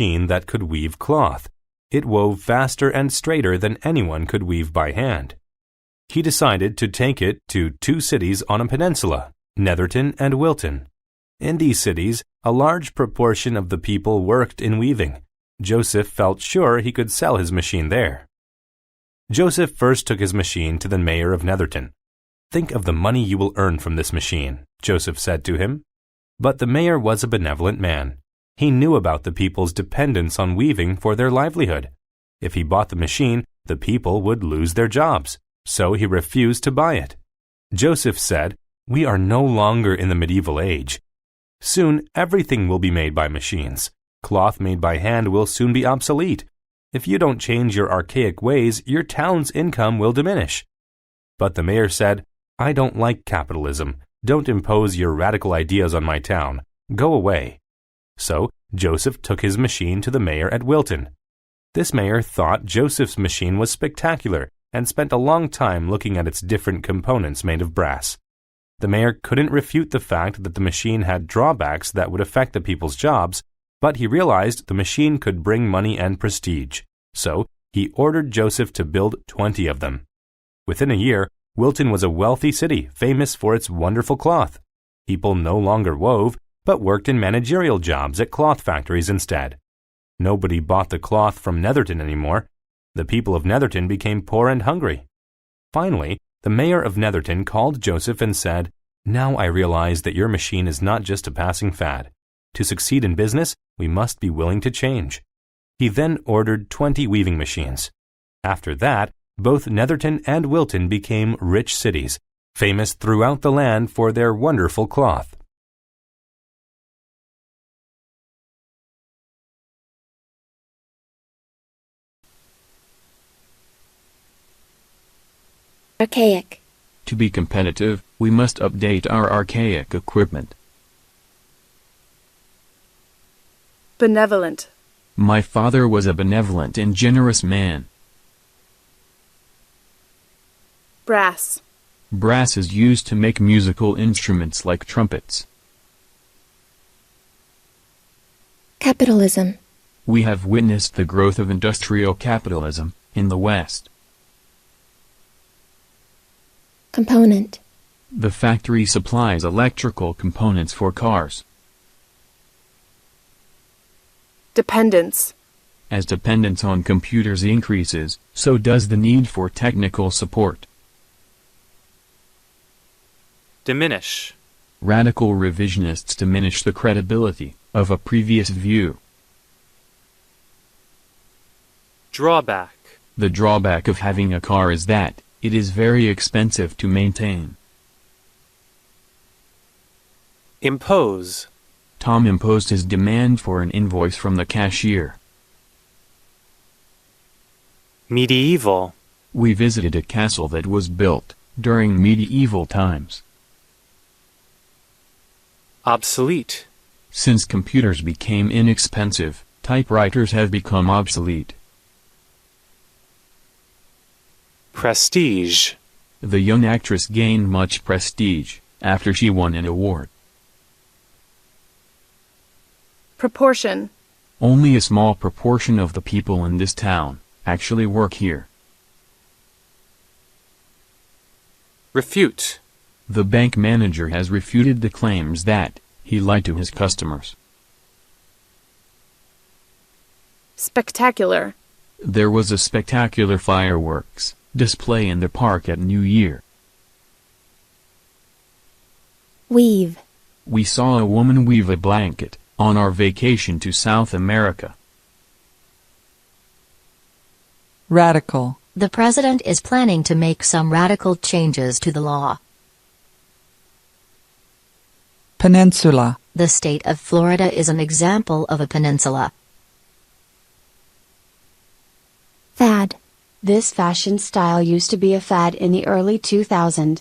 machine that could weave cloth. It wove faster and straighter than anyone could weave by hand. He decided to take it to two cities on a peninsula, Netherton and Wilton. In these cities, a large proportion of the people worked in weaving. Joseph felt sure he could sell his machine there. Joseph first took his machine to the mayor of Netherton. "Think of the money you will earn from this machine," Joseph said to him. But the mayor was a benevolent man. He knew about the people's dependence on weaving for their livelihood. If he bought the machine, the people would lose their jobs, so he refused to buy it. Joseph said, "We are no longer in the medieval age. Soon everything will be made by machines. Cloth made by hand will soon be obsolete. If you don't change your archaic ways, your town's income will diminish." But the mayor said, "I don't like capitalism. Don't impose your radical ideas on my town. Go away." So Joseph took his machine to the mayor at Wilton. This mayor thought Joseph's machine was spectacular and spent a long time looking at its different components made of brass. The mayor couldn't refute the fact that the machine had drawbacks that would affect the people's jobs, but he realized the machine could bring money and prestige. So he ordered Joseph to build 20 of them. Within a year, Wilton was a wealthy city famous for its wonderful cloth. People no longer wove, but worked in managerial jobs at cloth factories instead. Nobody bought the cloth from Netherton anymore. The people of Netherton became poor and hungry. Finally, the mayor of Netherton called Joseph and said, "Now I realize that your machine is not just a passing fad. To succeed in business, we must be willing to change." He then ordered 20 weaving machines. After that, both Netherton and Wilton became rich cities, famous throughout the land for their wonderful cloth. Archaic. To be competitive, we must update our archaic equipment. Benevolent. My father was a benevolent and generous man. Brass. Brass is used to make musical instruments like trumpets. Capitalism. We have witnessed the growth of industrial capitalism in the West. Component. The factory supplies electrical components for cars. Dependence. As dependence on computers increases, so does the need for technical support. Diminish. Radical revisionists diminish the credibility of a previous view. Drawback. The drawback of having a car is that it is very expensive to maintain. Impose. Tom imposed his demand for an invoice from the cashier. Medieval. We visited a castle that was built during medieval times. Obsolete. Since computers became inexpensive, typewriters have become obsolete. Prestige. The young actress gained much prestige after she won an award. Proportion. Only a small proportion of the people in this town actually work here. Refute. The bank manager has refuted the claims that he lied to his customers. Spectacular. There was a spectacular fireworks display in the park at New Year. Weave. We saw a woman weave a blanket on our vacation to South America. Radical. The president is planning to make some radical changes to the law. Peninsula. The state of Florida is an example of a peninsula. Fad. This fashion style used to be a fad in the early 2000s.